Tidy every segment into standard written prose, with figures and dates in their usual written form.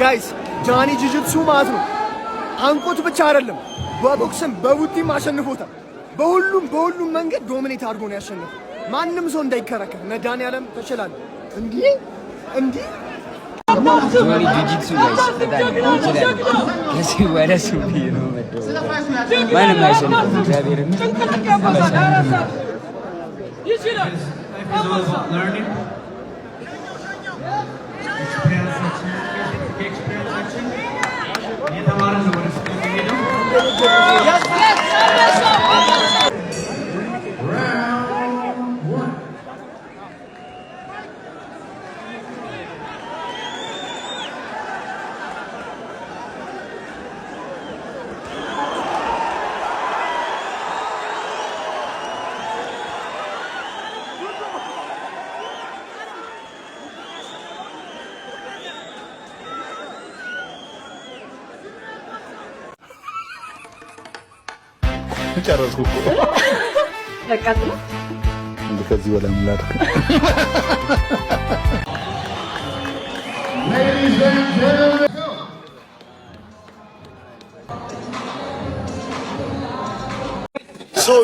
ጋይስ ጃኒ ጂጂትሱ ማለት ነው አንቆት ብቻ አይደለም በቦክስም በቡቲም አሸንፎታል። በሁሉም መንገድ ዶሚኔት አድርጎ ነው ያሸነፈው። ማንም ሰው እንዳይከራከር መድኃኒዓለም ተችላለ። እንዲህ ጃኒ ጂጂትሱ ጋይስ በጣም ይችላል። ከዚህ ወደ ሱቢ ነው መጥቶ ማንም አይሸነፍም። እግዚአብሔር ይችላል። ጨረስኩ እኮ በቃ ከዚህ በላይ ምን ላድርግ?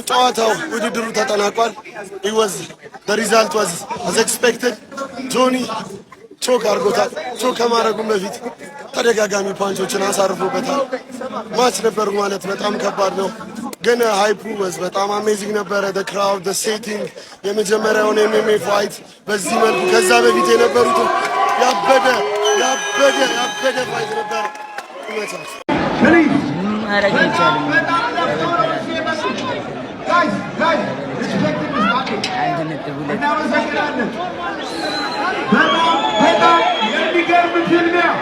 ጨዋታው ውድድሩ ተጠናቋል። the result was as expected. ጆኒ ቾክ አድርጎታል። ቾክ ከማድረጉም በፊት ተደጋጋሚ ፓንቾችን አሳርፎበታል። ማች ነበር ማለት በጣም ከባድ ነው፣ ግን ሃይፑ በጣም አሜዚንግ ነበረ። the crowd the setting የመጀመሪያውን MMA ፋይት በዚህ መልኩ ከዛ በፊት የነበሩት ያበደ ፋይት ነበር። ይመቻል። ማረግ ይቻላል። በጣም የሚገርም ፊልም ነው።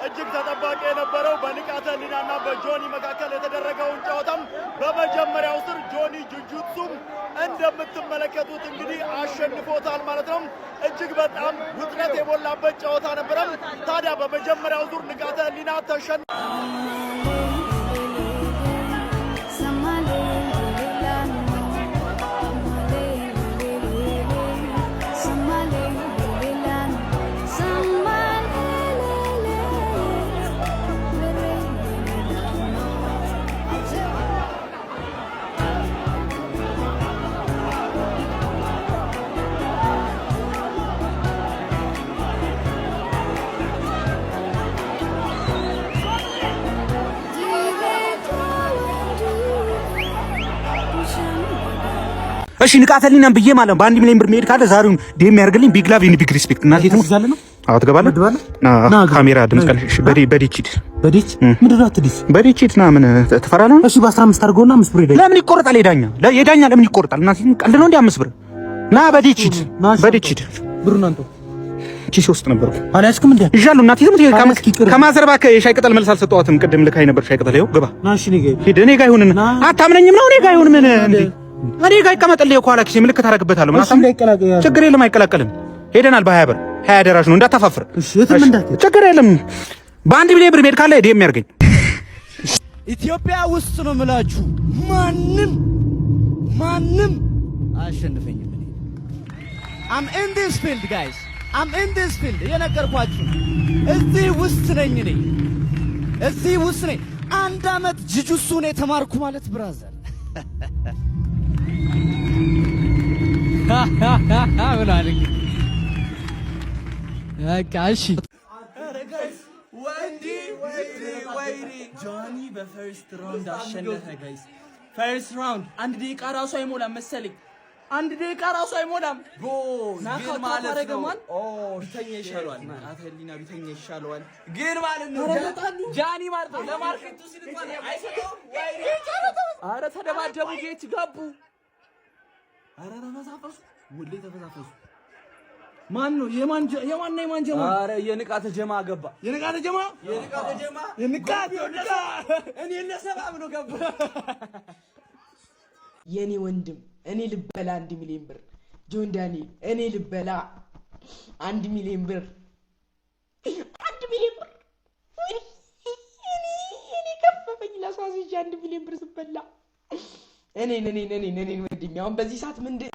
እጅግ ተጠባቂ የነበረው በንቃተ ህሊናና በጆኒ መካከል የተደረገውን ጨዋታም በመጀመሪያው ዙር ጆኒ ጂጂትሱም እንደምትመለከቱት እንግዲህ አሸንፎታል ማለት ነው። እጅግ በጣም ውጥረት የሞላበት ጨዋታ ነበረ። ታዲያ በመጀመሪያው ዙር ንቃተ ህሊና እሺ ንቃተ ህሊናን ብዬ ማለት ነው። በ1 ሚሊዮን ብር መሄድ ካለ ዛሬውን ዴም ያርግልኝ። ቢግ ላቭ ቢግ ሪስፔክት። እናቴ ትመስላለ ነው። አዎ ትገባለህ። ና ካሜራ ድምጽ ቀልሽ በዲቺት ምንድን ነው አትዲስ በዲቺት ና ምን ትፈራለህ? እሺ በ15 አድርገውና 5 ብር ይደኝ። ለምን ይቆርጣል? የዳኛ ለምን ይቆርጣል? እናቴ ቀልድ ነው እንዴ? 5 ብር ና በዲቺት ብሩን አንተ ኪስ ውስጥ ነበርኩ አላስክም እንዴ? ይዣሉ እናቴ ትምት ከማዘርባ ከሻይ ቅጠል መልስ አልሰጠዋትም። ቅድም ልካይ ነበር ሻይ ቅጠል። ይኸው ግባ ና። እሺ እኔ ጋር ይሁን። አታምነኝም ነው? እኔ ጋር ይሁን ምን እንዴ? እኔ ጋር ይቀመጥልኝ እኮ አላክሲ ምልክት አደርግበታለሁ። ችግር የለም አይቀላቀልም። ሄደናል በ20 ብር 20 ደራሽ ነው እንዳታፋፍር። ችግር የለም። በ1 ሚሊዮን ብር ሜድ ካለ ዴም ያርገኝ። ኢትዮጵያ ውስጥ ነው የምላችሁ ማንም አያሸንፈኝም። I'm in this field guys, I'm in this field የነገርኳችሁ እዚህ ውስጥ ነኝ እኔ እዚህ ውስጥ ነኝ። 1 አመት ጂጂትሱ ነው የተማርኩ ማለት ብራዘር ብላል በቃ እሺ። ኧረ ጋይስ ወይኔ ጆኒ በፈርስት ራውንድ አሸነፈ ጋይስ። ፈርስት ራውንድ 1 ደቂቃ ራሱ አይሞላም መሰለኝ። 1 ደቂቃ ራሱ አይሞላም። ግን ማለት ነው ቢተኛ ይሻለዋል። ንቃተ ህሊና ቢተኛ ይሻለዋል ግን ማለት ነው ጃኒ ማለት ነው ለማርኬቱ ሲልቷል አይሰጠውም። ወይኔ ኧረ ተደባደቡ ጌት ገቡ። ኧረ ተፈሳፈሱ ወሌ ተፈሳፈሱ። ማን ነው? የማን ጀማ? ኧረ የንቃተ ጀማ ገባ። የንቃተ ጀማ እኔ ለሰላም ነው ገባ። የኔ ወንድም እኔ ልበላ 1 ሚሊዮን ብር ጆን ዳንኤል እኔ ልበላ 1 ሚሊዮን ብር 1 ሚሊዮን ብር እኔ ከፈፈኝ ለሳስሽ 1 ሚሊዮን ብር ስበላ እኔ ወንድሜ አሁን በዚህ ሰዓት ምንድን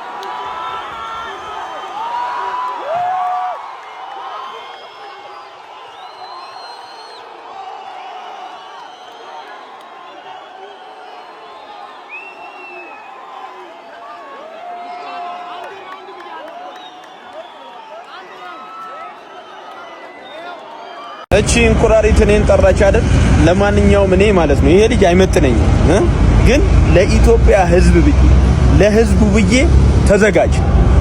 እቺ እንቁራሪት እኔን ጠራች አይደል? ለማንኛውም እኔ ማለት ነው ይሄ ልጅ አይመጥነኝም፣ ግን ለኢትዮጵያ ሕዝብ ብዬ ለሕዝቡ ብዬ ተዘጋጅ።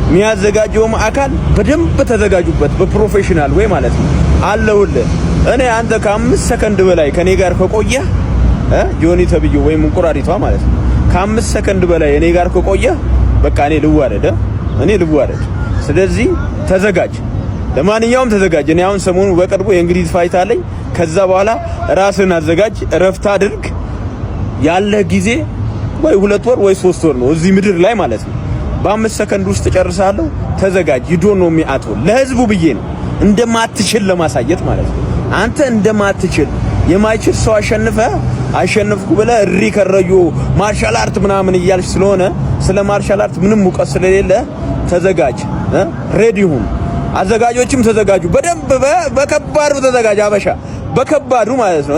የሚያዘጋጀውም አካል በደንብ ተዘጋጁበት፣ በፕሮፌሽናል ወይ ማለት ነው አለውልህ። እኔ አንተ ከ5 ሰከንድ በላይ ከኔ ጋር ከቆየህ ጆኒ ተብዬው ወይም እንቁራሪቷ ማለት ነው ከ5 ሰከንድ በላይ እኔ ጋር ከቆየህ በቃ እኔ ልዋረድ። ስለዚህ ተዘጋጅ። ለማንኛውም ተዘጋጅ። እኔ አሁን ሰሞኑ በቅርቡ የእንግሊዝ ፋይት አለኝ። ከዛ በኋላ ራስን አዘጋጅ፣ እረፍት አድርግ። ያለ ጊዜ ወይ 2 ወር ወይ 3 ወር ነው እዚህ ምድር ላይ ማለት ነው። በ5 ሰከንድ ውስጥ ጨርሳለሁ። ተዘጋጅ። ይዶ ነው የሚያጠው ለህዝቡ ብዬ ነው እንደማትችል ለማሳየት ማለት ነው። አንተ እንደማትችል የማይችል ሰው አሸነፍኩ ብለህ እሪ ከረዩ ማርሻል አርት ምናምን እያልሽ ስለሆነ ስለ ማርሻል አርት ምንም እውቀት ስለሌለ ተዘጋጅ። ሬዲ ሁን። አዘጋጆችም ተዘጋጁ። በደንብ በከባዱ ተዘጋጅ። አበሻ በከባዱ ማለት ነው።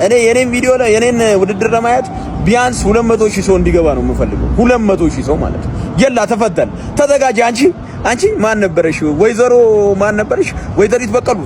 እኔ የኔን ቪዲዮ ላይ የኔን ውድድር ለማየት ቢያንስ 200,000 ሰው እንዲገባ ነው የምፈልገው። 200,000 ሰው ማለት ነው። የላ ተፈተን ተዘጋጅ። አንቺ ማን ነበረሽ? ወይዘሮ ማን ነበረሽ? ወይዘሪት በቀሉ